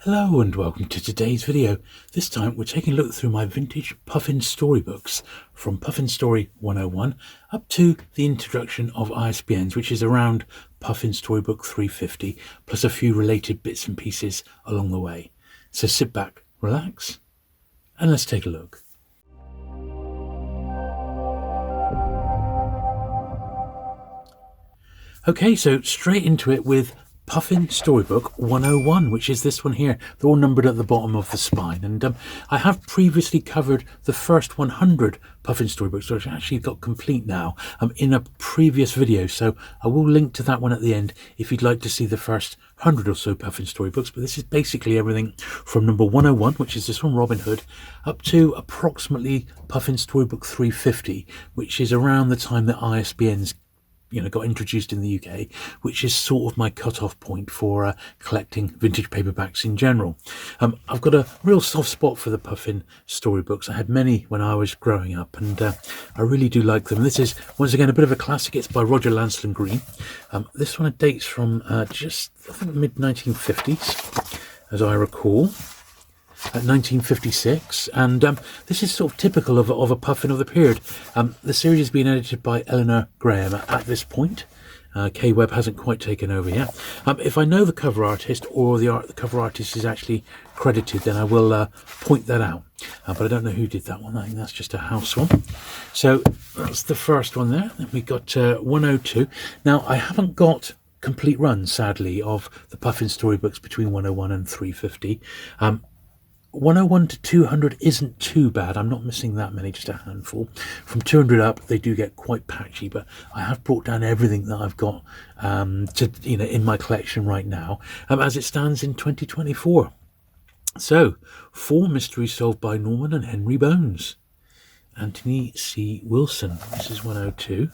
Hello and welcome to today's video. This time we're taking a look through my vintage Puffin storybooks from Puffin Story 101 up to the introduction of ISBNs, which is around Puffin Story Book 350, plus a few related bits and pieces along the way. So sit back, relax, and let's take a look. Okay, so straight into it with Puffin Storybook 101, which is this one here. They're all numbered at the bottom of the spine. And I have previously covered the first 100 Puffin Storybooks, which actually got complete now in a previous video. So I will link to that one at the end if you'd like to see the first 100 or so Puffin Storybooks. But this is basically everything from number 101, which is this one, Robin Hood, up to approximately Puffin Storybook 350, which is around the time that ISBNs got introduced in the UK, which is sort of my cut-off point for collecting vintage paperbacks in general. I've got a real soft spot for the Puffin storybooks. I had many when I was growing up, and I really do like them. This is, once again, a bit of a classic. It's by Roger Lancelyn Green. This one dates from just, I think, mid-1950s, as I recall. 1956, and this is sort of typical of a Puffin of the period. The series has been edited by Eleanor Graham at this point. K Webb hasn't quite taken over yet. If I know the cover artist, or the cover artist is actually credited, then I will point that out. But I don't know who did that one. I think that's just a house one. So that's the first one there. Then we got 102. Now I haven't got complete runs, sadly, of the Puffin storybooks between 101 and 350. 101 to 200 isn't too bad. I'm not missing that many, just a handful. From 200 up, they do get quite patchy, but I have brought down everything that I've got in my collection right now, as it stands in 2024. So, 4 mysteries solved by Norman and Henry Bones. Anthony C. Wilson. This is 102.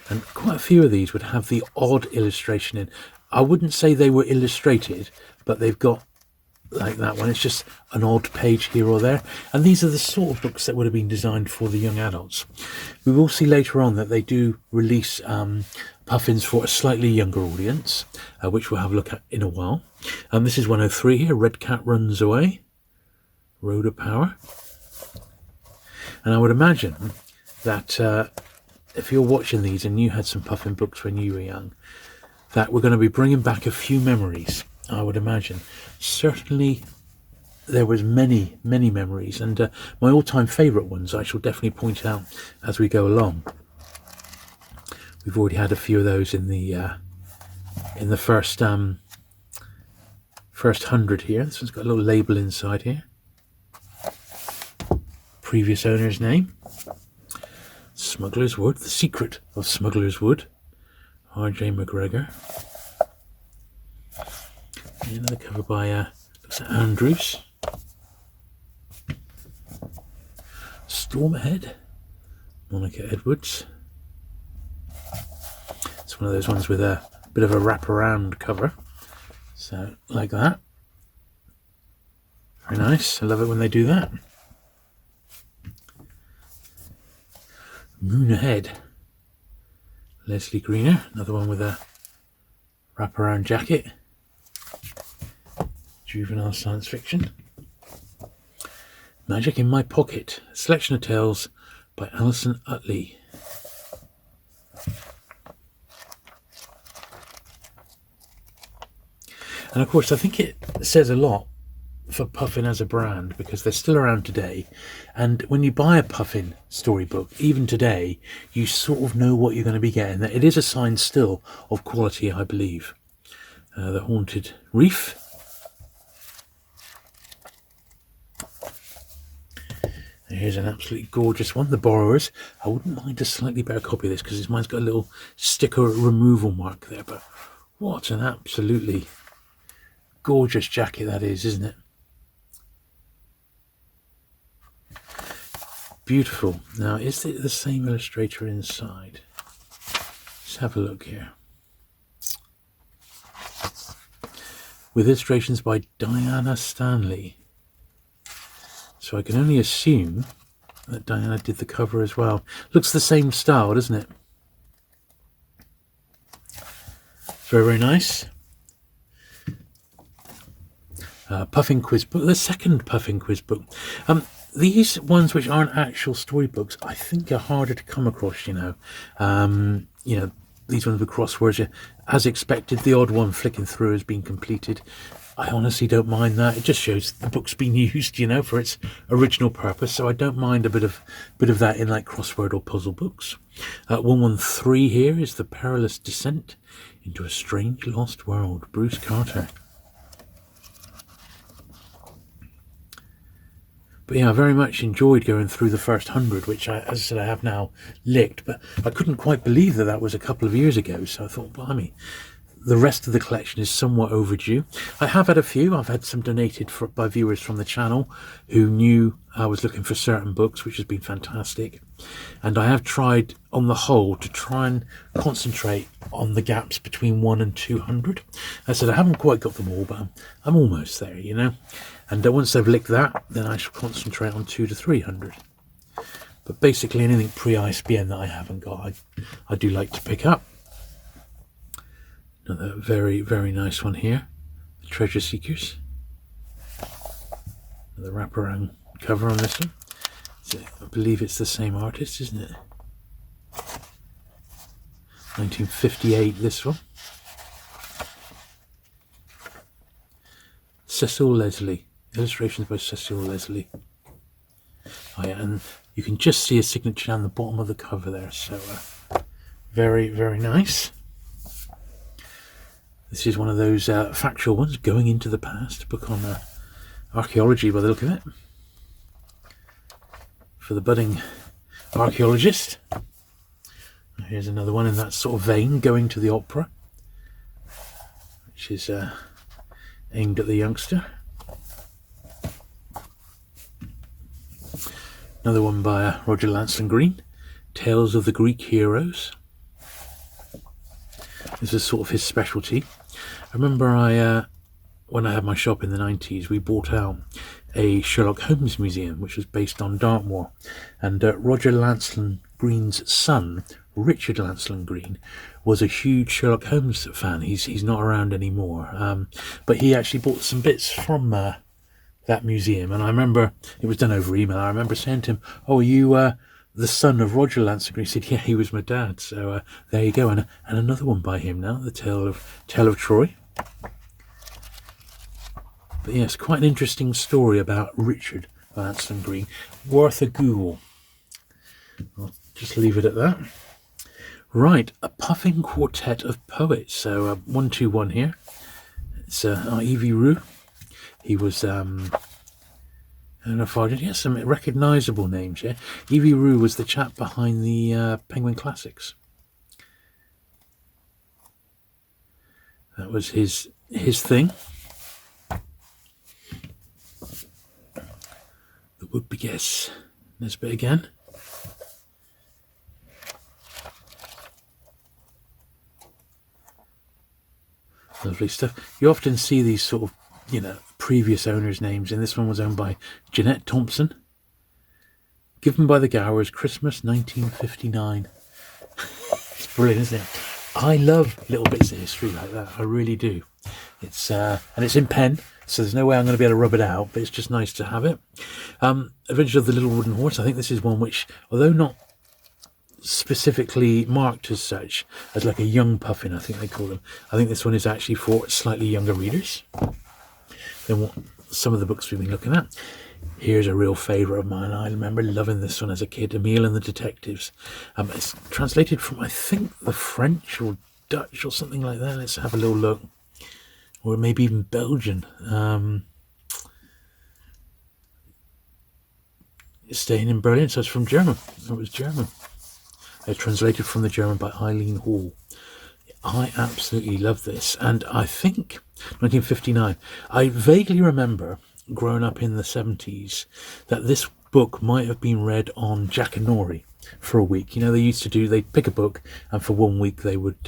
And quite a few of these would have the odd illustration in. I wouldn't say they were illustrated, but they've got, like that one, it's just an odd page here or there. And these are the sort of books that would have been designed for the young adults. We will see later on that they do release Puffins for a slightly younger audience, which we'll have a look at in a while. This is 103 here, Red Cat Runs Away, Road of Power. And I would imagine that if you're watching these and you had some Puffin books when you were young, that we're going to be bringing back a few memories, I would imagine. Certainly there was many memories, and my all-time favourite ones I shall definitely point out as we go along. We've already had a few of those in the first 100 here. This one's got a little label inside here. Previous owner's name. Smuggler's Wood, The Secret of Smuggler's Wood. R.J. McGregor. Another cover by looks like Andrews. Storm Ahead, Monica Edwards. It's one of those ones with a bit of a wraparound cover. So, like that. Very nice. I love it when they do that. Moon Ahead. Leslie Greener, another one with a wraparound jacket. Juvenile science fiction. Magic in My Pocket, a selection of tales by Alison Utley. And of course, I think it says a lot for Puffin as a brand, because they're still around today, and when you buy a Puffin storybook, even today, you sort of know what you're going to be getting. It is a sign still of quality, I believe. The Haunted Reef. And here's an absolutely gorgeous one, The Borrowers. I wouldn't mind a slightly better copy of this, because mine's got a little sticker removal mark there, but what an absolutely gorgeous jacket that is, isn't it? Beautiful. Now, is it the same illustrator inside? Let's have a look here. With illustrations by Diana Stanley. So I can only assume that Diana did the cover as well. Looks the same style, doesn't it? Very, very nice. Puffin quiz book, the second Puffin quiz book. These ones which aren't actual storybooks, I think are harder to come across. You know, these ones with crosswords. As expected, the odd one flicking through has been completed. I honestly don't mind that. It just shows the book's been used, you know, for its original purpose. So I don't mind a bit of that in like crossword or puzzle books. 113 here is The Perilous Descent into a Strange Lost World. Bruce Carter. But yeah, I very much enjoyed going through the first 100, which, as I said, I have now licked. But I couldn't quite believe that was a couple of years ago. So I thought, blimey, the rest of the collection is somewhat overdue. I have had a few. I've had some donated by viewers from the channel who knew I was looking for certain books, which has been fantastic. And I have tried, on the whole, to try and concentrate on the gaps between 1 and 200. I said I haven't quite got them all, but I'm almost there, you know. And once I've licked that, then I shall concentrate on 200 to 300. But basically anything pre-ISBN that I haven't got, I do like to pick up. Another very, very nice one here. The Treasure Seekers. The wraparound cover on this one. I believe it's the same artist, isn't it? 1958, this one. Cecil Leslie. Illustrations by Cecil Leslie. Oh yeah, and you can just see a signature down the bottom of the cover there. So very, very nice. This is one of those factual ones, Going into the Past, book on archaeology by the look of it. For the budding archaeologist. Here's another one in that sort of vein, Going to the Opera, which is aimed at the youngster. Another one by Roger Lancelyn Green, Tales of the Greek Heroes. This is sort of his specialty. I remember when I had my shop in the 90s, we bought out a Sherlock Holmes museum, which was based on Dartmoor. And Roger Lancelyn Green's son, Richard Lancelyn Green, was a huge Sherlock Holmes fan. He's not around anymore. But he actually bought some bits from that museum. And I remember, it was done over email, I remember saying to him, "Oh, are you the son of Roger Lancelyn Green?" He said, "Yeah, he was my dad." So there you go. And another one by him now, The Tale of Troy. But yes, quite an interesting story about Richard Lancelyn Green. Worth a Google. I'll just leave it at that. Right, a Puffin Quartet of Poets. So 121 here. It's Evie Rue. He was, I don't know if I did, yes, some recognisable names here. Evie Rue was the chap behind the Penguin Classics. That was his thing. The Would Be Guess. Nesbit again. Lovely stuff. You often see these sort of, previous owners' names, and this one was owned by Jeanette Thompson. Given by the Gowers, Christmas 1959. It's brilliant, isn't it? I love little bits of history like that. I really do. It's and it's in pen, so there's no way I'm going to be able to rub it out, but it's just nice to have it. Adventure of the Little Wooden Horse. I think this is one which, although not specifically marked as such, as like a young Puffin, I think they call them, I think this one is actually for slightly younger readers than what some of the books we've been looking at. Here's a real favourite of mine. I remember loving this one as a kid, Emil and the Detectives. It's translated from, I think, the French or Dutch or something like that. Let's have a little look. Or maybe even Belgian. It's staying in Berlin, so it's from German. It was German. Translated from the German by Eileen Hall. I absolutely love this, and I think 1959. I vaguely remember growing up in the 70s that this book might have been read on Jackanory for a week. They used to they'd pick a book, and for 1 week they would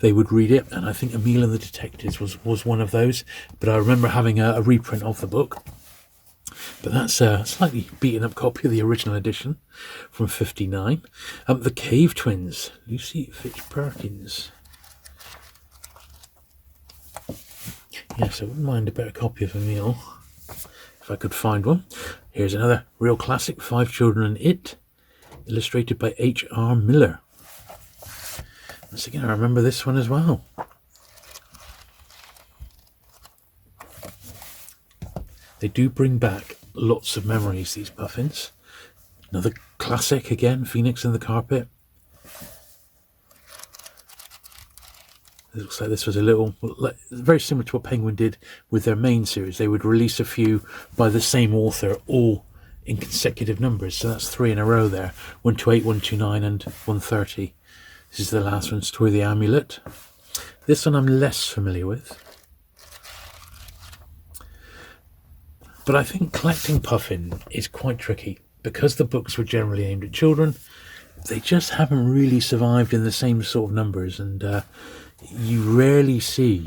read it. And I think Emil and the Detectives was one of those. But I remember having a reprint of the book. But that's a slightly beaten up copy of the original edition from 59. The Cave Twins, Lucy Fitch Perkins. Yes, I wouldn't mind a better copy of Emil if I could find one. Here's another real classic, Five Children and It, illustrated by H.R. Miller. Once again, I remember this one as well. They do bring back lots of memories, these Puffins. Another classic again, Phoenix and the Carpet. It looks like this was a little, very similar to what Penguin did with their main series. They would release a few by the same author, all in consecutive numbers. So that's 3 in a row there. 128, 129 and 130. This is the last one, Story of the Amulet. This one I'm less familiar with. But I think collecting Puffin is quite tricky. Because the books were generally aimed at children, they just haven't really survived in the same sort of numbers. And you rarely see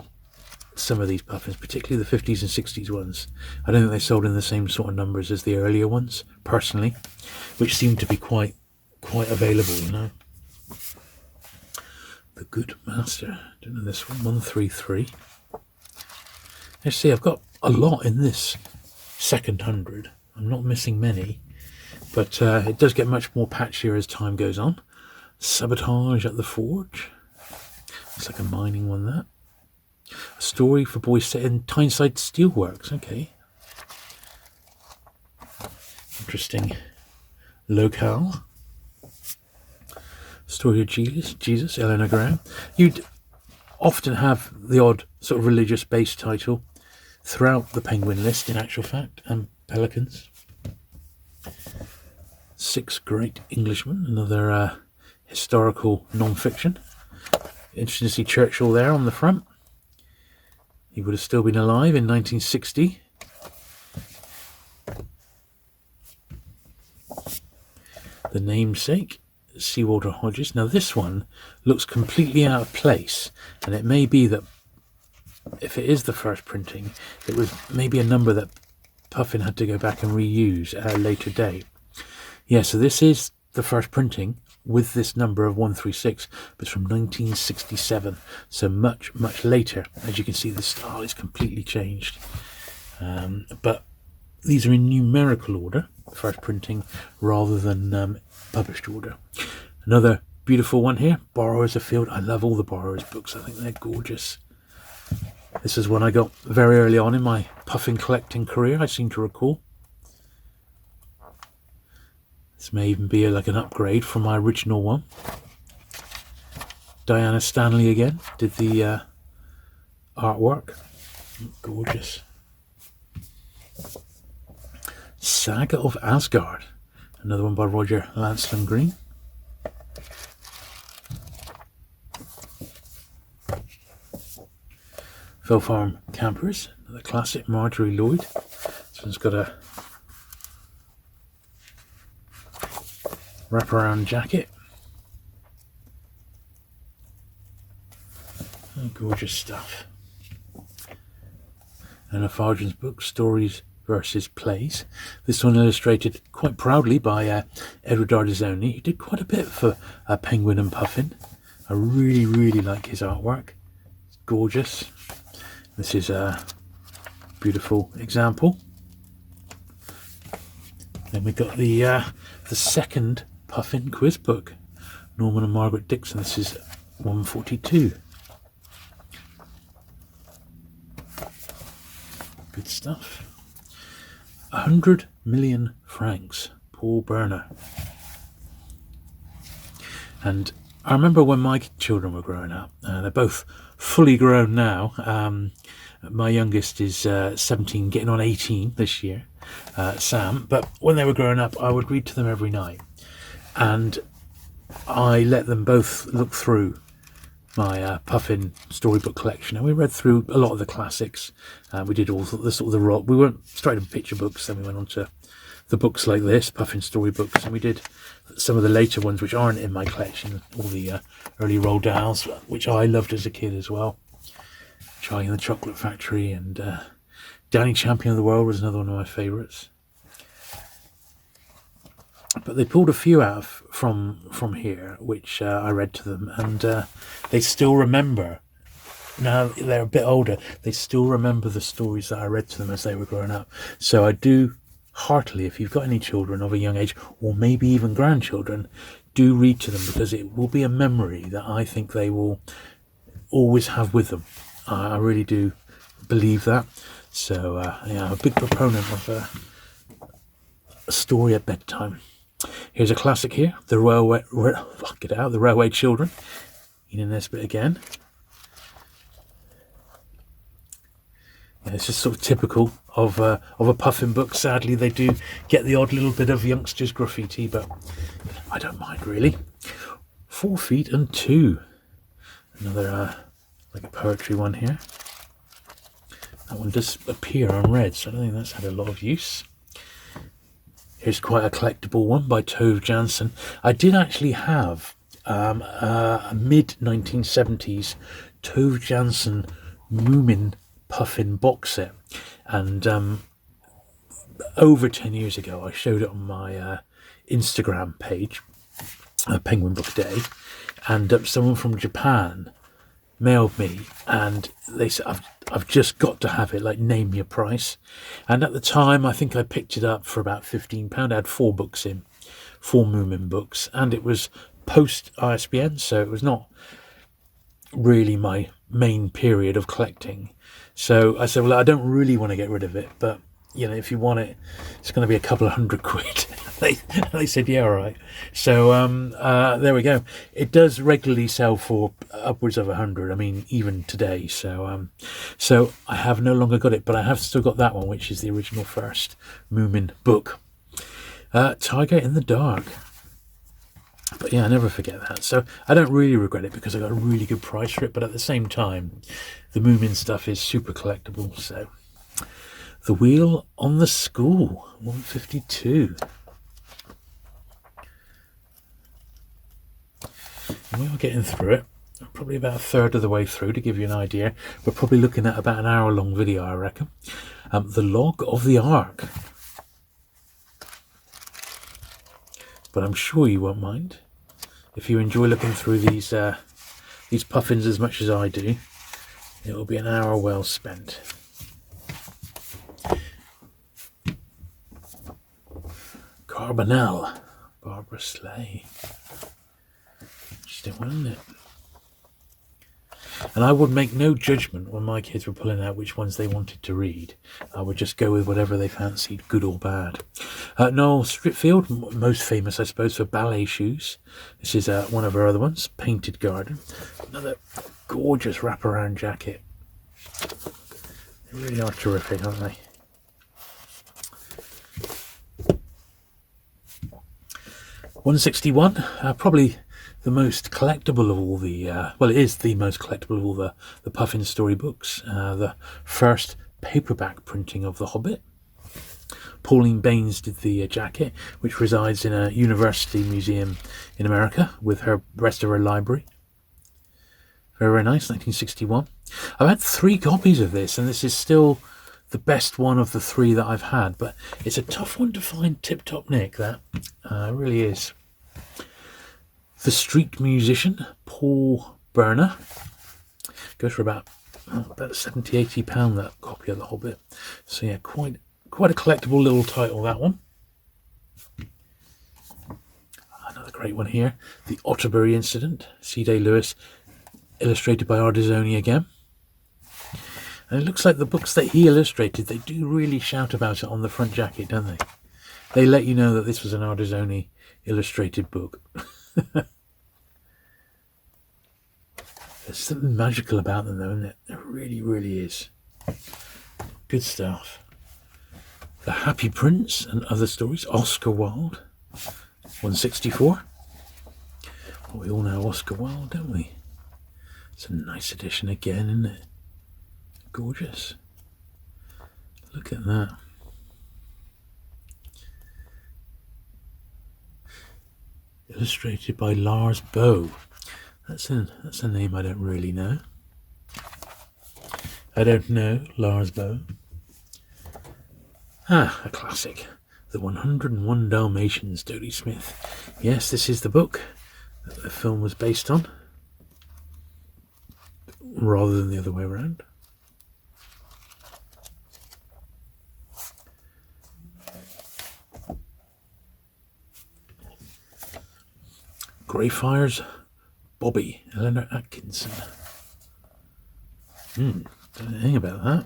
some of these Puffins, particularly the 50s and 60s ones. I don't think they sold in the same sort of numbers as the earlier ones, personally, which seemed to be quite available, you know. The Good Master. Don't know this one. 133. Let's see, I've got a lot in this second 100. I'm not missing many, but it does get much more patchier as time goes on. Sabotage at the Forge. Looks like a mining one, that. A story for boys set in Tyneside Steelworks. Okay. Interesting. Locale. Story of Jesus, Eleanor Graham. You'd often have the odd sort of religious-based title throughout the Penguin list, in actual fact, and Pelicans. 6 Great Englishmen, another historical non-fiction. Interesting to see Churchill there on the front. He would have still been alive in 1960. The Namesake, Seawater Hodges. Now this one looks completely out of place, and it may be that if it is the first printing, it was maybe a number that Puffin had to go back and reuse at a later date. Yeah, so this is the first printing with this number of 136, but it's from 1967, so much later. As you can see, the style is completely changed, but these are in numerical order, first printing, rather than published order. Another beautiful one here, Borrowers Afield. I love all the Borrowers books. I think they're gorgeous. This is one I got very early on in my Puffin collecting career, I seem to recall. This may even be like an upgrade from my original one. Diana Stanley again did the artwork. Gorgeous. Saga of Asgard. Another one by Roger Lancelyn Green. Fell Farm Campers. Another classic, Marjorie Lloyd. This one's got a wraparound jacket. Oh, gorgeous stuff. And a Fargen's book, Stories versus Plays. This one illustrated quite proudly by Edward Ardizoni. He did quite a bit for Penguin and Puffin. I really like his artwork. It's gorgeous. This is a beautiful example. Then we got the second Puffin quiz book, Norman and Margaret Dixon. This is 142. Good stuff. 100 million francs, Paul Berner. And I remember when my children were growing up. They're both fully grown now. My youngest is 17, getting on 18 this year, Sam. But when they were growing up, I would read to them every night. And I let them both look through my Puffin storybook collection, and we read through a lot of the classics. We did all the sort of the rock. We weren't straight into picture books. Then we went on to the books like this, Puffin storybooks, and we did some of the later ones which aren't in my collection. All the early Roald Dahls, which I loved as a kid as well. Charlie and the Chocolate Factory, and Danny Champion of the World was another one of my favourites. But they pulled a few out from here, which I read to them, and they still remember now they're a bit older, they still remember the stories that I read to them as they were growing up. So I do heartily, if you've got any children of a young age, or maybe even grandchildren, do read to them, because it will be a memory that I think they will always have with them. I really do believe that. So yeah, I'm a big proponent of a story at bedtime. Here's a classic here, the Railway Children. Eating this bit again. Yeah, it's just sort of typical of a Puffin book. Sadly, they do get the odd little bit of youngsters graffiti, but I don't mind really. 4 feet and 2. Another like a poetry one here. That one does appear unread, so I don't think that's had a lot of use. Here's quite a collectible one by Tove Jansson. I did actually have a mid-1970s Tove Jansson Moomin Puffin box set, and over 10 years ago I showed it on my Instagram page, Penguin Book Day, and someone from Japan mailed me and they said, I've just got to have it, like, name your price. And at the time I think I picked it up for about £15. I had 4 books in, 4 Moomin books, and it was post ISBN, so it was not really my main period of collecting. So I said, well, I don't really want to get rid of it, but you know, if you want it, it's going to be a couple of £100. They said, yeah, all right. So there we go. It does regularly sell for upwards of 100. I mean, even today. So so I have no longer got it, but I have still got that one, which is the original first Moomin book. Tiger in the Dark. But yeah, I never forget that. So I don't really regret it, because I got a really good price for it. But at the same time, the Moomin stuff is super collectible. So The Wheel on the School, 152. And we are getting through it. Probably about a third of the way through, to give you an idea. We're probably looking at about an hour-long video, I reckon. The Log of the Ark. But I'm sure you won't mind if you enjoy looking through these puffins as much as I do. It will be an hour well spent. Carbonell, Barbara Slay. Interesting one, isn't it? And I would make no judgment when my kids were pulling out which ones they wanted to read. I would just go with whatever they fancied, good or bad. Noel Stritfield, most famous, I suppose, for ballet shoes. This is one of her other ones, Painted Garden. Another gorgeous wraparound jacket. They really are terrific, aren't they? £161, probably the most collectible of all the, well, it is the most collectible of all the Puffin Story books. The first paperback printing of The Hobbit. Pauline Baines did the jacket, which resides in a university museum in America with her rest of her library. Very, very nice, 1961. I've had 3 copies of this, and this is still the best one of the 3 that I've had, but it's a tough one to find tip-top nick, that. It really is. The Street Musician, Paul Burner. Goes for about £70-80, that copy of The Hobbit. So yeah, quite a collectible little title, that one. Another great one here, The Otterbury Incident, C.D. Lewis, illustrated by Ardizoni again. And it looks like the books that he illustrated, they do really shout about it on the front jacket, don't they? They let you know that this was an Ardizoni illustrated book. There's something magical about them, though, isn't it? There really, really is. Good stuff. The Happy Prince and Other Stories, Oscar Wilde, 164. Well, we all know Oscar Wilde, don't we? It's a nice edition again, isn't it? Gorgeous. Look at that. Illustrated by Lars Boe. That's a name I don't really know. I don't know Lars Boe. A classic. The 101 Dalmatians, Dodie Smith. Yes, this is the book that the film was based on. rather than the other way around. Greyfire's Bobby, Eleanor Atkinson. Don't know anything about that.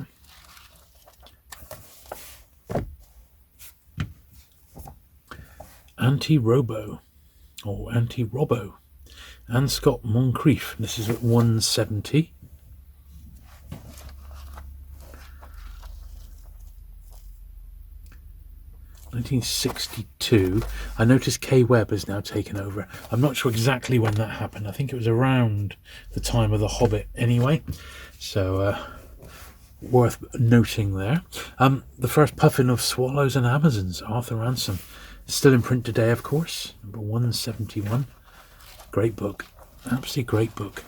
Anti-Robo, or Anti-Robbo, Anne Scott Moncrief. This is at 170. (1962). I noticed Kay Webb has now taken over. I'm not sure exactly when that happened. I think it was around the time of The Hobbit anyway. So, worth noting there. The first Puffin of Swallows and Amazons, Arthur Ransom. Still in print today, of course. Number 171. Great book. Absolutely great book.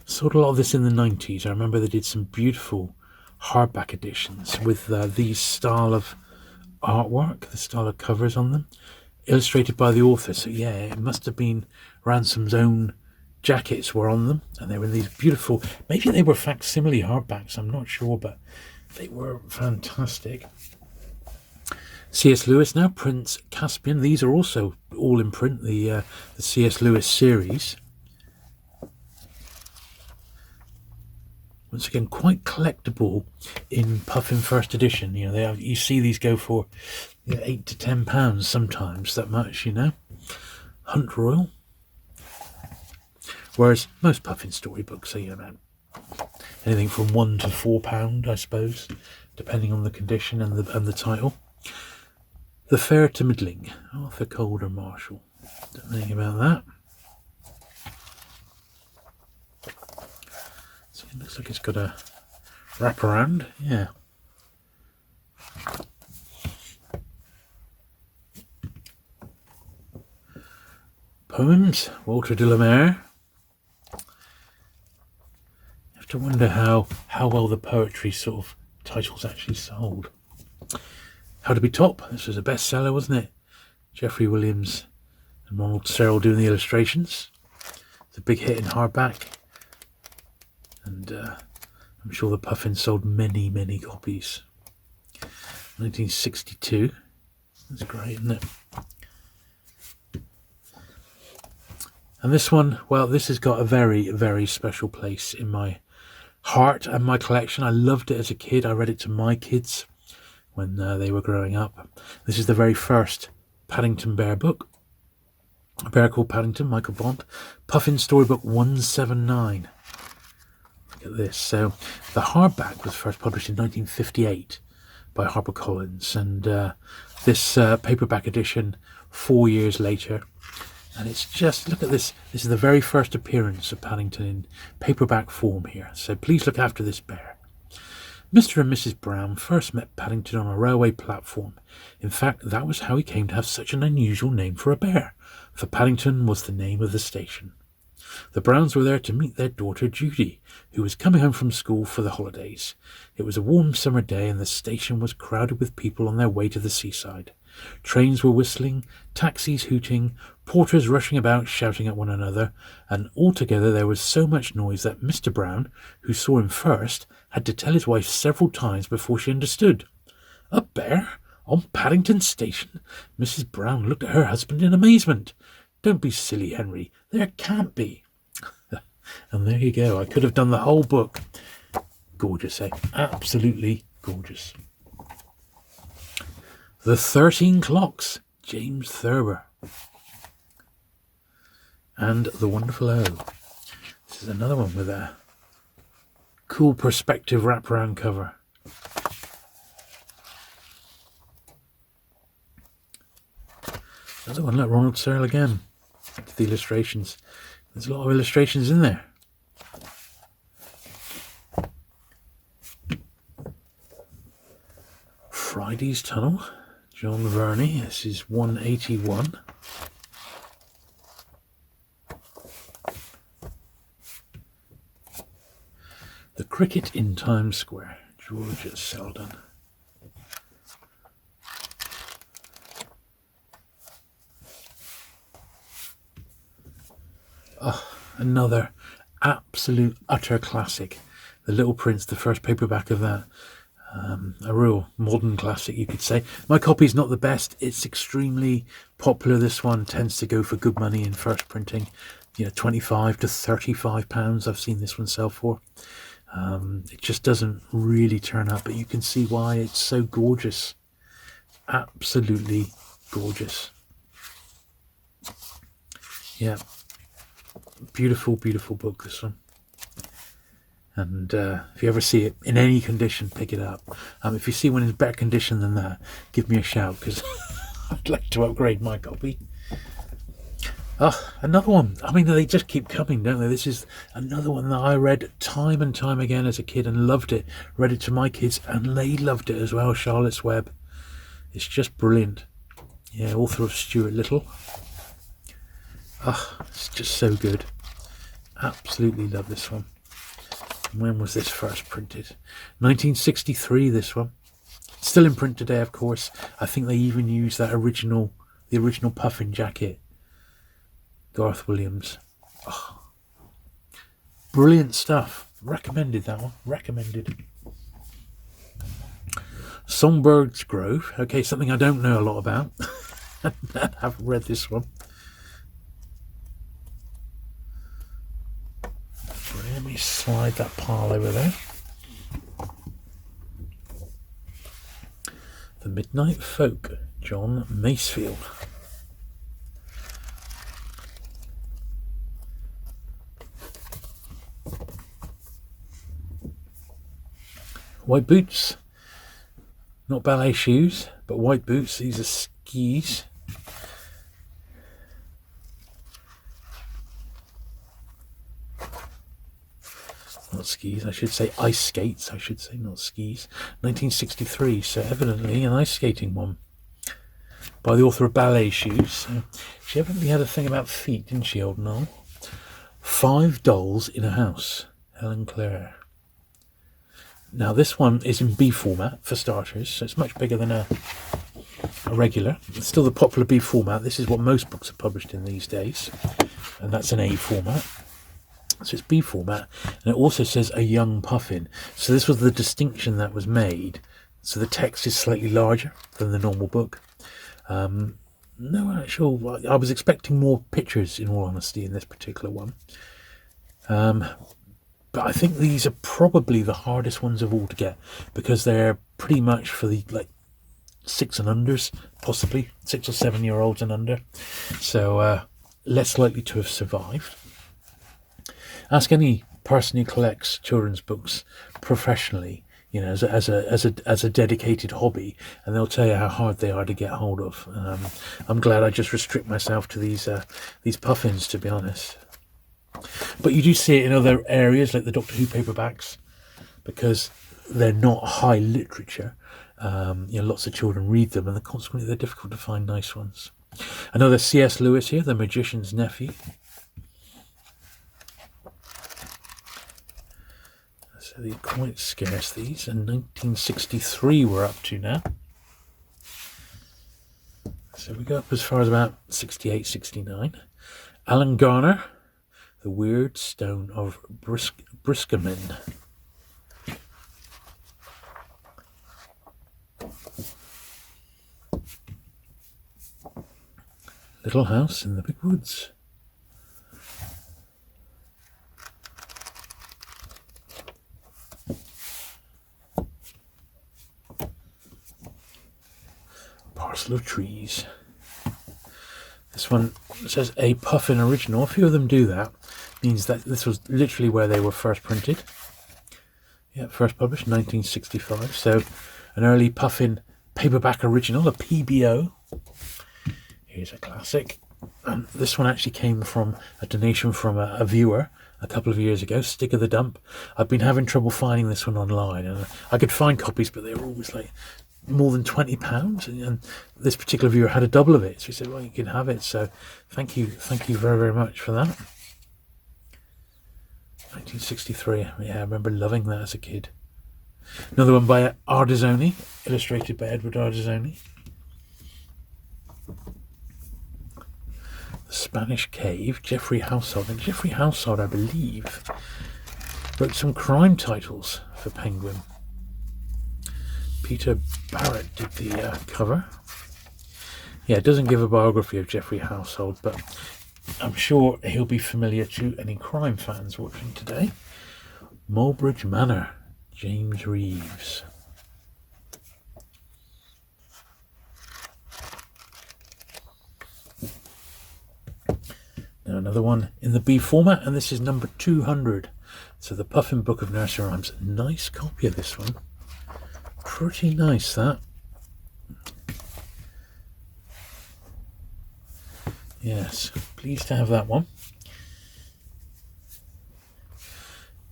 Sold a lot of this in the 90s. I remember they did some beautiful hardback editions with these style of artwork, the style of covers on them, illustrated by the author. So yeah, it must have been Ransom's own jackets were on them, and they were in these beautiful, maybe they were facsimile hardbacks, I'm not sure, but they were fantastic. C.S. Lewis now prints Caspian. These are also all in print, the C.S. Lewis series. Once again, quite collectible in Puffin first edition. You know, you see these go for £8 to £10 sometimes, that much, you know. Hunt Royal. Whereas most Puffin storybooks are, you know, anything from £1 to £4, I suppose, depending on the condition and the title. The Fair to Middling, Arthur Calder Marshall. Don't know anything about that. So it looks like it's got a wraparound, yeah. Poems, Walter de la Mare. You have to wonder how well the poetry sort of titles actually sold. How to Be Top, this was a bestseller, wasn't it? Jeffrey Williams and Ronald Searle doing the illustrations. It's a big hit in hardback. And I'm sure the Puffin sold many, many copies. 1962. That's great, isn't it? And this one, well, this has got a very, very special place in my heart and my collection. I loved it as a kid. I read it to my kids when they were growing up. This is the very first Paddington Bear book. A bear called Paddington, Michael Bond. Puffin Story Book 179. Look at this. So the hardback was first published in 1958 by HarperCollins, and this paperback edition 4 years later. And it's just, look at this. This is the very first appearance of Paddington in paperback form here. So please look after this bear. Mr. and Mrs. Brown first met Paddington on a railway platform. In fact, that was how he came to have such an unusual name for a bear, for Paddington was the name of the station. The Browns were there to meet their daughter Judy, who was coming home from school for the holidays. It was a warm summer day, and the station was crowded with people on their way to the seaside. Trains were whistling, taxis hooting, porters rushing about shouting at one another, and altogether there was so much noise that Mr. Brown, who saw him first, had to tell his wife several times before she understood. A bear? On Paddington Station? Mrs. Brown looked at her husband in amazement. Don't be silly, Henry. There can't be. And there you go. I could have done the whole book. Gorgeous, eh? Absolutely gorgeous. The 13 Clocks, James Thurber. And The Wonderful O. This is another one with a cool perspective wraparound cover. Another one, like Ronald Searle again. The illustrations. There's a lot of illustrations in there. Friday's Tunnel, John Verney. This is 181. The Cricket in Times Square, George Selden. Oh, another absolute utter classic. The Little Prince, the first paperback of that. A real modern classic, you could say. My copy's not the best. It's extremely popular. This one tends to go for good money in first printing. 25 to 35 pounds I've seen this one sell for. It just doesn't really turn up, but you can see why. It's so gorgeous. Absolutely gorgeous. Yeah. Beautiful, beautiful book, this one. And if you ever see it in any condition, pick it up. If you see one in better condition than that, give me a shout, because I'd like to upgrade my copy. Another one. I mean, they just keep coming, don't they? This is another one that I read time and time again as a kid and loved it. Read it to my kids and they loved it as well. Charlotte's Web. It's just brilliant. Yeah, author of Stuart Little. It's just so good. Absolutely love this one. When was this first printed? 1963, this one. Still in print today, of course. I think they even use the original Puffin jacket. Garth Williams. Brilliant stuff. Recommended, that one. Recommended. Songbird's Grove. Okay, something I don't know a lot about. I haven't read this one. Let me slide that pile over there. The Midnight Folk, John Masefield. White boots. Not ballet shoes, but white boots. These are skis. Not skis, I should say ice skates, I should say, not skis. 1963, so evidently an ice skating one. By the author of Ballet Shoes. So she evidently had a thing about feet, didn't she, old Noel? 5 Dolls in a House, Helen Clare. Now this one is in B format, for starters, so it's much bigger than a regular. It's still the popular B format. This is what most books are published in these days, and that's an A format. So it's B format, and it also says a young Puffin. So this was the distinction that was made. So the text is slightly larger than the normal book. No actual, I was expecting more pictures, in all honesty, in this particular one. But I think these are probably the hardest ones of all to get, because they're pretty much for the 6 and unders, possibly 6 or 7 year olds and under. So less likely to have survived. Ask any person who collects children's books professionally, as a dedicated hobby, and they'll tell you how hard they are to get hold of. I'm glad I just restrict myself to these Puffins, to be honest. But you do see it in other areas, like the Doctor Who paperbacks, because they're not high literature. Lots of children read them, and consequently they're difficult to find nice ones. Another C.S. Lewis here, The Magician's Nephew. So they're quite scarce, these. And 1963 we're up to now. So we go up as far as about 68, 69. Alan Garner, The Weird Stone of Briskamin. Little House in the Big Woods. Parcel of Trees. This one says a Puffin original. A few of them do that. Means that this was literally where they were first printed. Yeah, first published 1965. So an early Puffin paperback original, a PBO. Here's a classic. This one actually came from a donation from a viewer a couple of years ago, Stick of the Dump. I've been having trouble finding this one online, and I could find copies, but they were always more than £20, and this particular viewer had a double of it, so he said, well, you can have it. So thank you very, very much for that. 1963. Yeah, I remember loving that as a kid. Another one by Ardizoni, illustrated by Edward Ardizoni. The Spanish Cave, Geoffrey Household. And Geoffrey Household, I believe, wrote some crime titles for Penguin. Peter Barrett did the cover. Yeah, it doesn't give a biography of Geoffrey Household, but I'm sure he'll be familiar to any crime fans watching today. Mulbridge Manor, James Reeves. Now another one in the B format, and this is number 200. So the Puffin Book of Nursery Rhymes. Nice copy of this one. Pretty nice, that. Yes, pleased to have that one.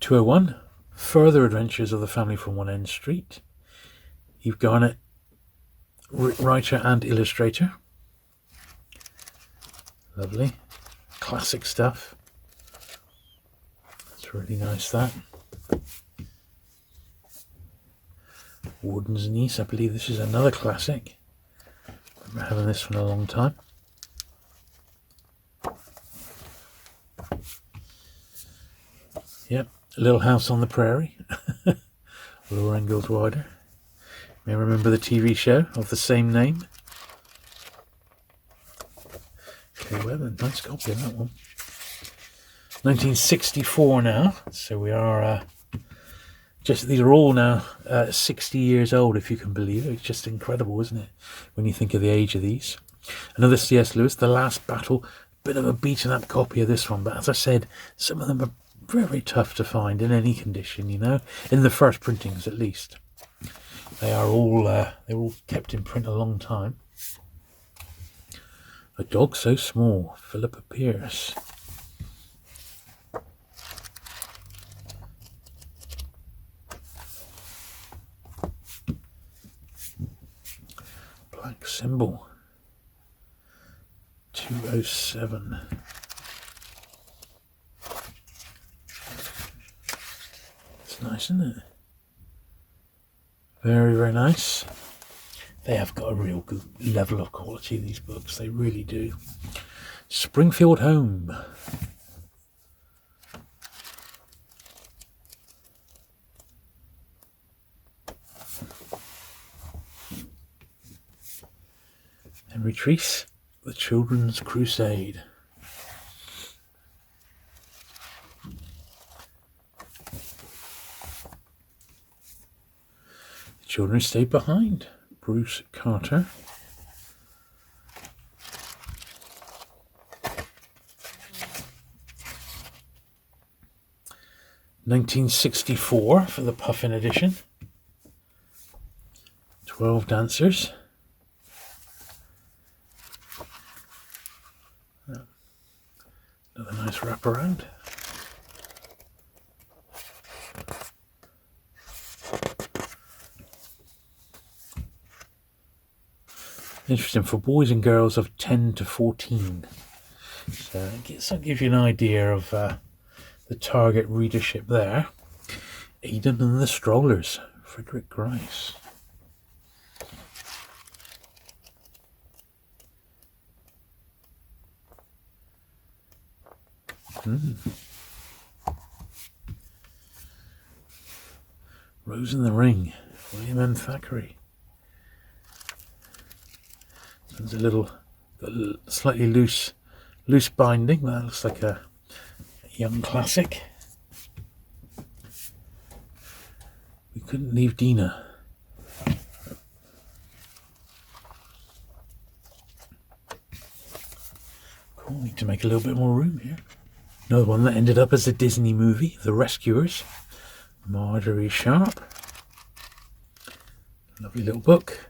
201, Further Adventures of the Family from One End Street. Eve Garnett, writer and illustrator. Lovely. Classic stuff. That's really nice, that. Warden's Niece, I believe this is another classic. I remember having this one a long time. Yep, Little House on the Prairie. Laura Ingalls Wilder. You may remember the TV show of the same name. Okay, well, a nice copy of that one. 1964 now, so we are these are all now 60 years old, if you can believe it. It's just incredible, isn't it, when you think of the age of these. Another C.S. Lewis, The Last Battle. Bit of a beaten up copy of this one, but as I said, some of them are very tough to find in any condition, you know, in the first printings at least. They are all they're all kept in print a long time. A Dog So Small, Philippa Pierce. Black Symbol, 207. It's nice, isn't it? Very, very nice. They have got a real good level of quality, these books. They really do. Springfield Home. Henry Treece, The Children's Crusade. The Children Who Stayed Behind, Bruce Carter. (1964) for the Puffin edition. 12 Dancers. Another nice wraparound. Interesting, for boys and girls of 10 to 14. So that gives you an idea of the target readership there. Aidan and the Strollers, Frederick Grice. Rose in the Ring, William M. Thackeray. There's a slightly loose binding. That looks like a young classic. We Couldn't Leave Dina. Cool, need to make a little bit more room here. Another one that ended up as a Disney movie, The Rescuers, Marjorie Sharp. Lovely little book.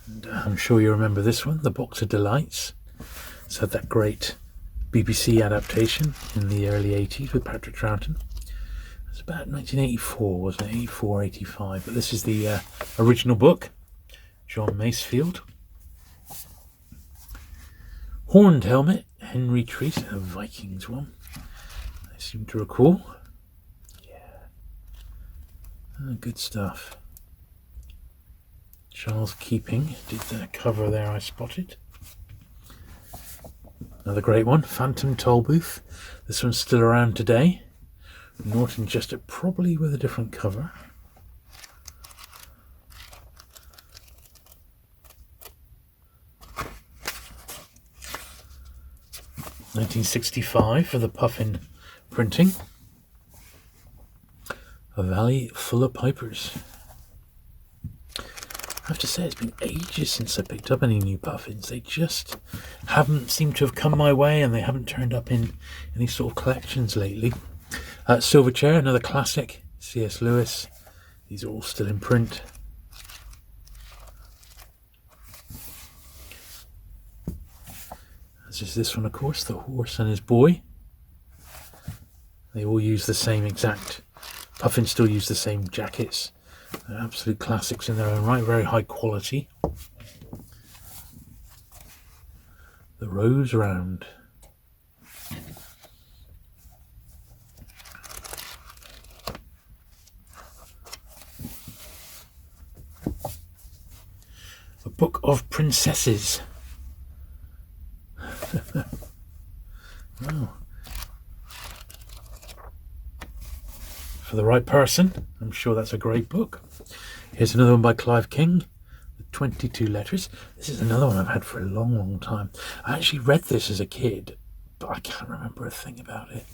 And I'm sure you remember this one, The Box of Delights. It's had that great BBC adaptation in the early 80s with Patrick Troughton. It's about 1984, wasn't it? 84, 85. But this is the original book, John Masefield. Horned Helmet, Henry Treece, a Vikings one, I seem to recall. Yeah. Good stuff. Charles Keeping did the cover there, I spotted. Another great one, Phantom Tollbooth. This one's still around today. Norton Juster, probably with a different cover. (1965) for the Puffin printing. A Valley Full of Pipers. I have to say, it's been ages since I picked up any new Puffins. They just haven't seemed to have come my way, and they haven't turned up in any sort of collections lately. Silverchair, another classic, C.S. Lewis. These are all still in print. As is this one, of course, The Horse and His Boy. They all use the same exact. Puffin still use the same jackets. They're absolute classics in their own right, very high quality. The Rose Round. A Book of Princesses. Oh. For the right person, I'm sure that's a great book. Here's another one by Clive King, the 22 Letters. This is another one I've had for a long, long time. I actually read this as a kid, but I can't remember a thing about it.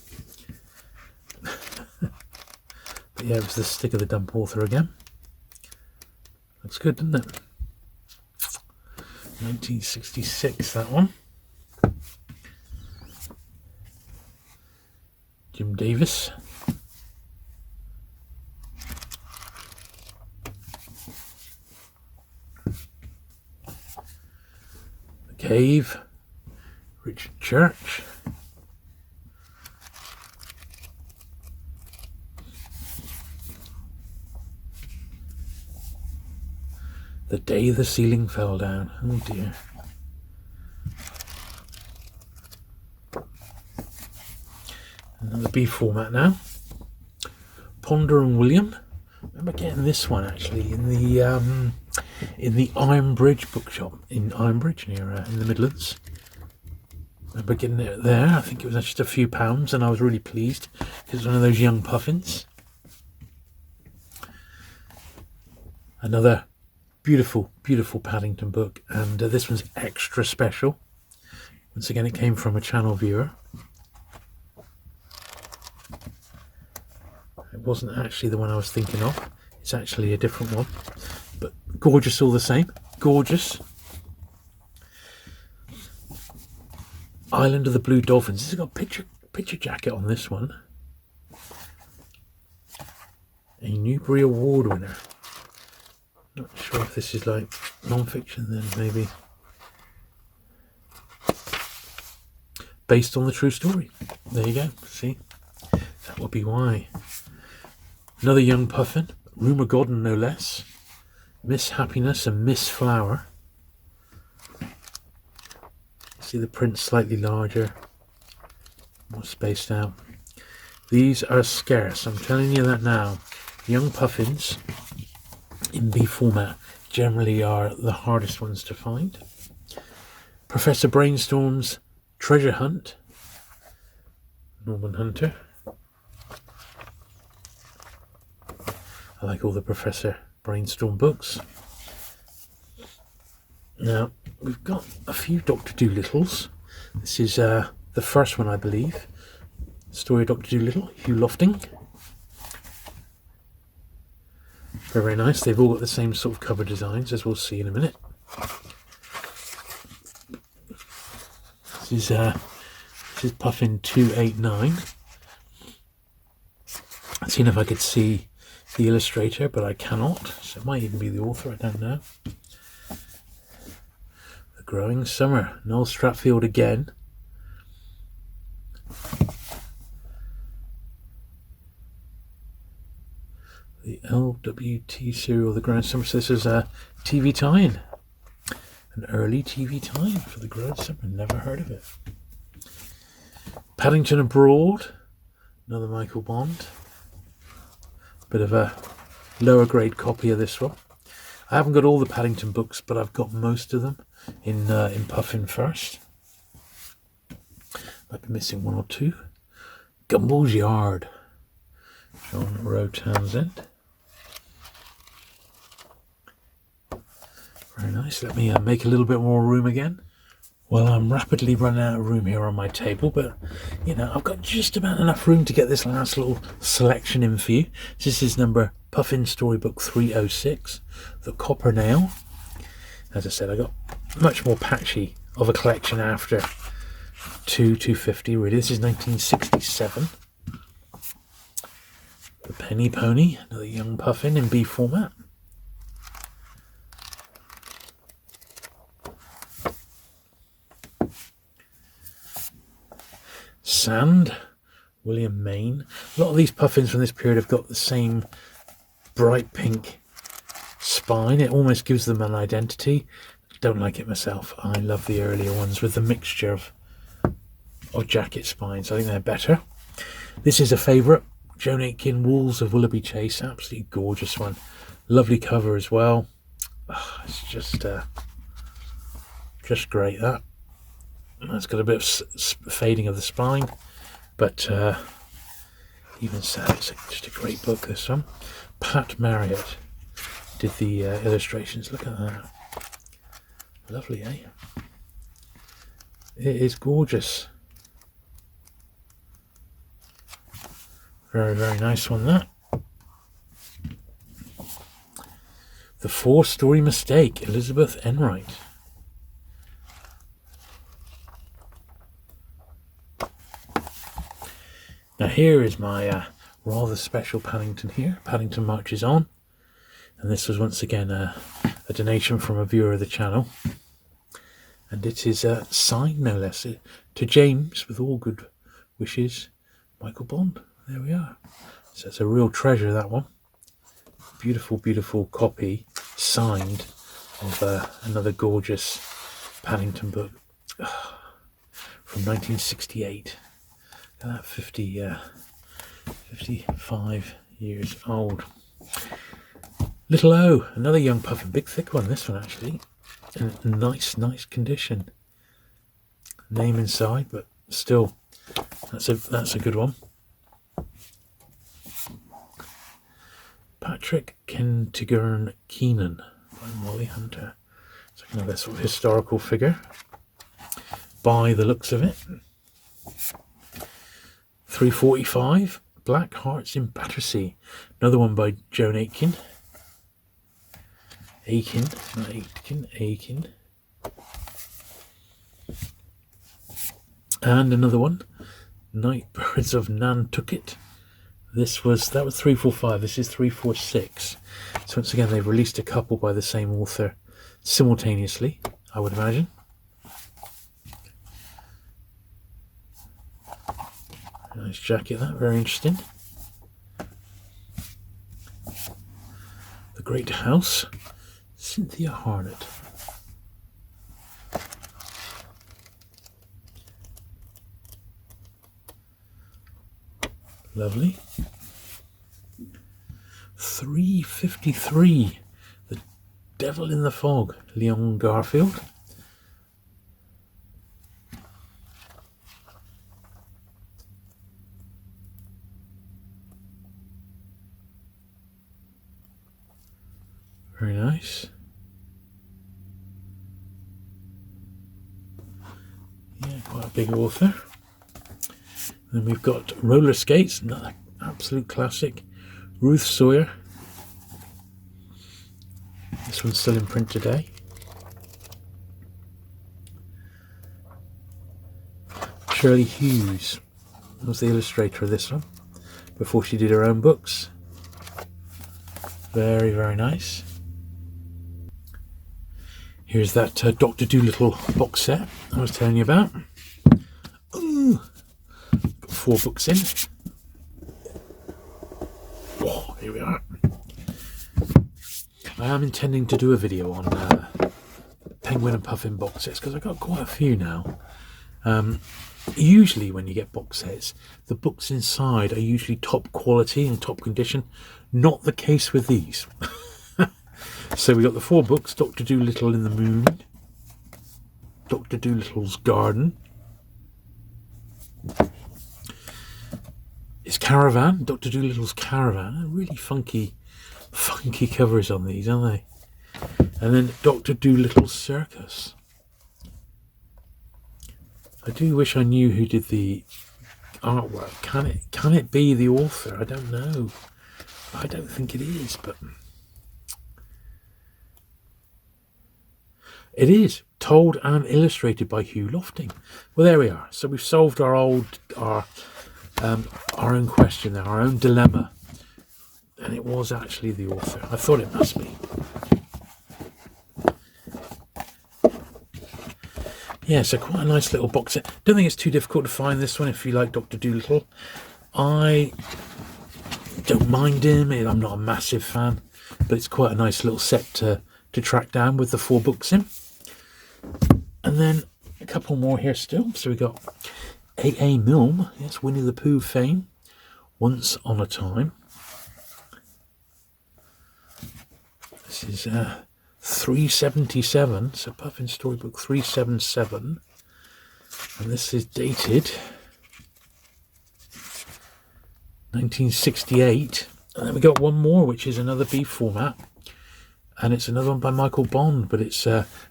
But yeah, it was the Stick of the Dump Author again. Looks good, doesn't it? 1966, that one. Jim Davis. The Cave. Richard Church. The Day the Ceiling Fell Down. Oh dear. Another B format now. Ponder and William. Remember getting this one actually in the Iron Bridge bookshop in Iron Bridge near in the Midlands. Remember getting it there. I think it was just a few pounds, and I was really pleased because it's one of those young Puffins. Another beautiful, beautiful Paddington book, and this one's extra special. Once again, it came from a channel viewer. It wasn't actually the one I was thinking of. It's actually a different one, but gorgeous all the same. Gorgeous. Island of the Blue Dolphins. This has got a picture jacket on this one. A Newbery Award winner. Not sure if this is like non-fiction then, maybe. Based on the true story. There you go. See? That would be why. Another young Puffin, Rumour Godden no less. Miss Happiness and Miss Flower. See the print slightly larger, more spaced out. These are scarce, I'm telling you that now. Young Puffins in B format generally are the hardest ones to find. Professor Brainstorm's Treasure Hunt. Norman Hunter. I like all the Professor Brainstorm books. Now, we've got a few Dr. Dolittles. This is the first one, I believe. Story of Dr. Dolittle, Hugh Lofting. Very, very nice. They've all got the same sort of cover designs, as we'll see in a minute. This is Puffin 289. I've seen if I could see the illustrator, but I cannot. So it might even be the author, I don't know. The Growing Summer, Noel Stratfield again. The LWT serial, The Growing Summer. So this is a TV tie-in. An early TV tie-in for The Growing Summer. Never heard of it. Paddington Abroad. Another Michael Bond. Bit of a lower grade copy of this one. I haven't got all the Paddington books, but I've got most of them in Puffin first. Might be missing one or two. Gumball's Yard, John Rowe Townsend. Very nice. Let me make a little bit more room again. Well, I'm rapidly running out of room here on my table, but, you know, I've got just about enough room to get this last little selection in for you. This is number Puffin Story Book 306, The Copper Nail. As I said, I got much more patchy of a collection after 250, really. This is 1967. The Penny Pony, another young Puffin in B format. Sand, William Main. A lot of these Puffins from this period have got the same bright pink spine. It almost gives them an identity. Don't like it myself. I love the earlier ones with the mixture of jacket spines. I think they're better. This is a favourite. Joan Aitken, Walls of Willoughby Chase. Absolutely gorgeous one. Lovely cover as well. Oh, it's just great, that. It's got a bit of fading of the spine, but even so, it's just a great book, this one. Pat Marriott did the illustrations. Look at that. Lovely, eh? It is gorgeous. Very, very nice one, that. The 4-Story Mistake, Elizabeth Enright. Now here is my rather special Paddington here. Paddington Marches On. And this was once again a donation from a viewer of the channel. And it is signed, no less, to James, with all good wishes, Michael Bond. There we are. So it's a real treasure, that one. Beautiful, beautiful copy, signed, of another gorgeous Paddington book from 1968. Look at that, 55 years old. Little O, another young Puffin, big thick one, this one actually. In nice condition. Name inside, but still, that's a good one. Patrick Kentigern Keenan by Molly Hunter. It's like another sort of historical figure, by the looks of it. 345, Black Hearts in Battersea. Another one by Joan Aitken. Aiken. And another one, Nightbirds of Nantucket. That was 345. This is 346. So once again, they've released a couple by the same author simultaneously, I would imagine. Nice jacket, that, very interesting. The Great House, Cynthia Harnett. Lovely. 353, The Devil in the Fog, Leon Garfield. Very nice. Yeah, quite a big author. Then we've got Roller Skates, another absolute classic. Ruth Sawyer. This one's still in print today. Shirley Hughes was the illustrator of this one before she did her own books. Very, very nice. Here's that Dr. Dolittle box set I was telling you about. Ooh. Got 4 books in. Oh, here we are. I am intending to do a video on Penguin and Puffin box sets because I've got quite a few now. Usually when you get box sets, the books inside are usually top quality and top condition. Not the case with these. So we got the 4 books: Dr. Dolittle in the Moon, Dr. Dolittle's Garden, his Caravan, Dr. Dolittle's Caravan. Really funky covers on these, aren't they? And then Dr. Dolittle's Circus. I do wish I knew who did the artwork. Can it be the author? I don't know. I don't think it is, but it is told and illustrated by Hugh Lofting. Well, there we are. So we've solved our own question there, our own dilemma, and it was actually the author. I thought it must be. Yeah, so quite a nice little box set. Don't think it's too difficult to find this one if you like Dr. Dolittle. I don't mind him. I'm not a massive fan, but it's quite a nice little set to track down with the 4 books in. And then a couple more here still. So we got A.A. Milne, yes, Winnie the Pooh fame, Once on a Time. This is 377, so Puffin Story Book 377, and this is dated 1968. And then we got one more, which is another B format, and it's another one by Michael Bond, but it's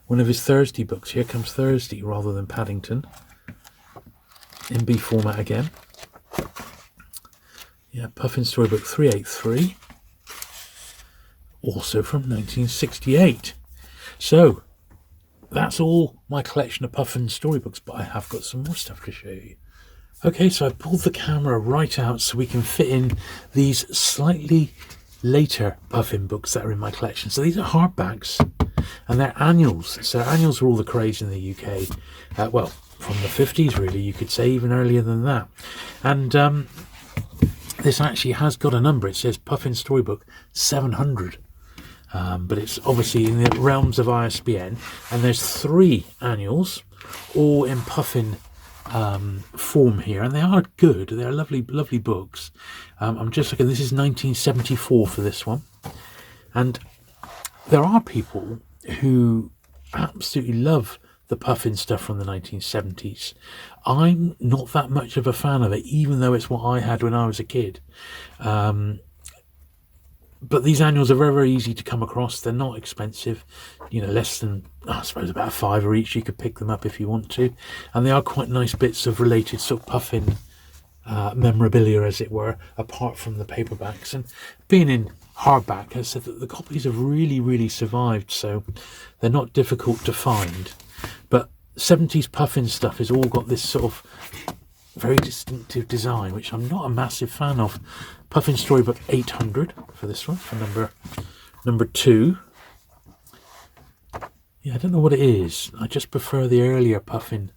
one of his Thursday books. Here Comes Thursday rather than Paddington, in B format again. Yeah, Puffin Story Book 383. Also from 1968. So that's all my collection of Puffin storybooks, but I have got some more stuff to show you. Okay, so I pulled the camera right out so we can fit in these slightly later Puffin books that are in my collection. So these are hardbacks, and they're annuals. So annuals were all the craze in the UK. Well, from the 50s, really, you could say, even earlier than that. And this actually has got a number. It says Puffin Storybook 700. But it's obviously in the realms of ISBN, and there's 3 annuals, all in Puffin form here, and they are good. They're lovely books. I'm just looking, this is 1974 for this one, and there are people who absolutely love the Puffin stuff from the 1970s. I'm not that much of a fan of it, even though it's what I had when I was a kid. But these annuals are very, very easy to come across. They're not expensive, less than, I suppose, about £5 each. You could pick them up if you want to. And they are quite nice bits of related sort of Puffin memorabilia, as it were, apart from the paperbacks. And being in hardback, I said that the copies have really, really survived, so they're not difficult to find. But 70s Puffin stuff has all got this sort of very distinctive design, which I'm not a massive fan of. Puffin Storybook 800 for this one, for number 2. Yeah, I don't know what it is. I just prefer the earlier Puffin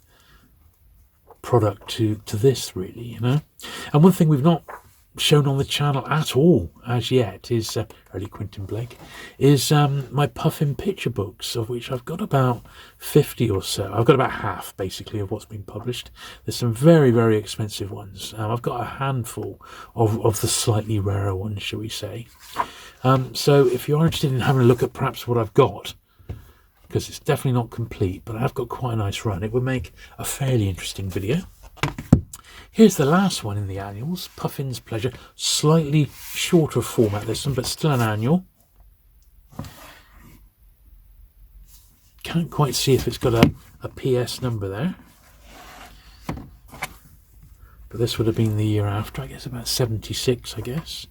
product to this, really, And one thing we've not shown on the channel at all as yet is early Quentin Blake is my Puffin picture books, of which I've got about 50 or so. I've got about half basically of what's been published. There's some very, very expensive ones. I've got a handful of the slightly rarer ones, shall we say. So if you're interested in having a look at perhaps what I've got, because it's definitely not complete, but I've got quite a nice run, it would make a fairly interesting video. Here's the last one in the annuals, Puffin's Pleasure. Slightly shorter format this one, but still an annual. Can't quite see if it's got a PS number there. But this would have been the year after, I guess about 76, I guess,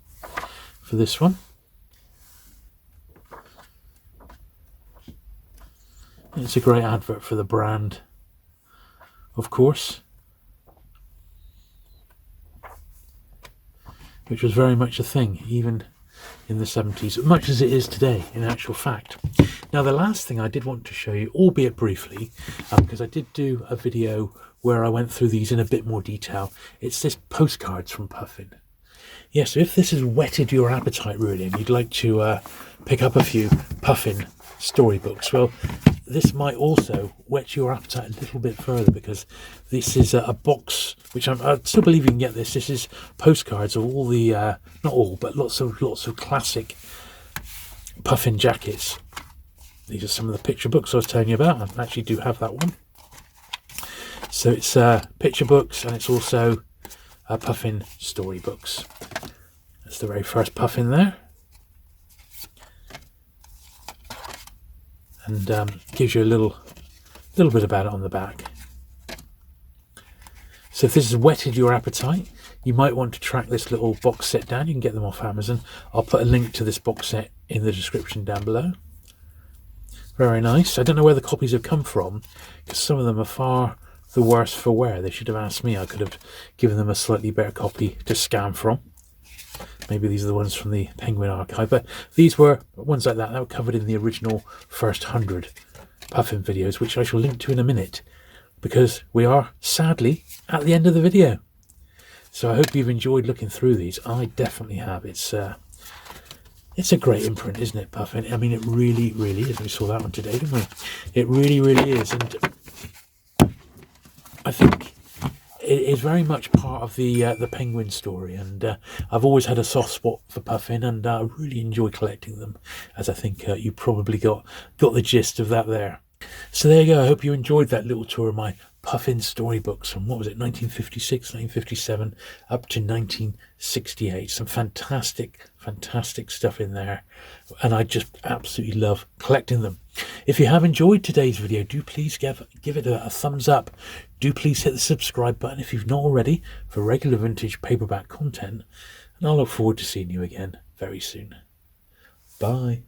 for this one. And it's a great advert for the brand, of course, which was very much a thing, even in the 70s, much as it is today, in actual fact. Now, the last thing I did want to show you, albeit briefly, because I did do a video where I went through these in a bit more detail, it's this postcards from Puffin. Yeah, so if this has whetted your appetite, really, and you'd like to pick up a few Puffin storybooks, well, this might also whet your appetite a little bit further, because this is a box, which I still believe you can get this. This is postcards of all the, not all, but lots of classic Puffin jackets. These are some of the picture books I was telling you about. I actually do have that one. So it's picture books, and it's also Puffin Story Books. That's the very first Puffin there. And gives you a little bit about it on the back. So if this has whetted your appetite, you might want to track this little box set down. You can get them off Amazon. I'll put a link to this box set in the description down below. Very nice. I don't know where the copies have come from, because some of them are far the worse for wear. They should have asked me. I could have given them a slightly better copy to scan from. Maybe these are the ones from the Penguin archive, but these were ones like that were covered in the original first 100 Puffin videos, which I shall link to in a minute, because we are sadly at the end of the video. So I hope you've enjoyed looking through these. I definitely have. It's a great imprint, isn't it, Puffin? I mean, it really, really is. We saw that one today, didn't we? It really, really is. And I think it is very much part of the Penguin story. And I've always had a soft spot for Puffin, and I really enjoy collecting them, as I think you probably got the gist of that there. So there you go. I hope you enjoyed that little tour of my Puffin storybooks from, what was it, 1956, 1957, up to 1968. Some fantastic stuff in there, and I just absolutely love collecting them. If you have enjoyed today's video, do please give it a thumbs up. Do please hit the subscribe button if you've not already, for regular vintage paperback content, and I'll look forward to seeing you again very soon. Bye.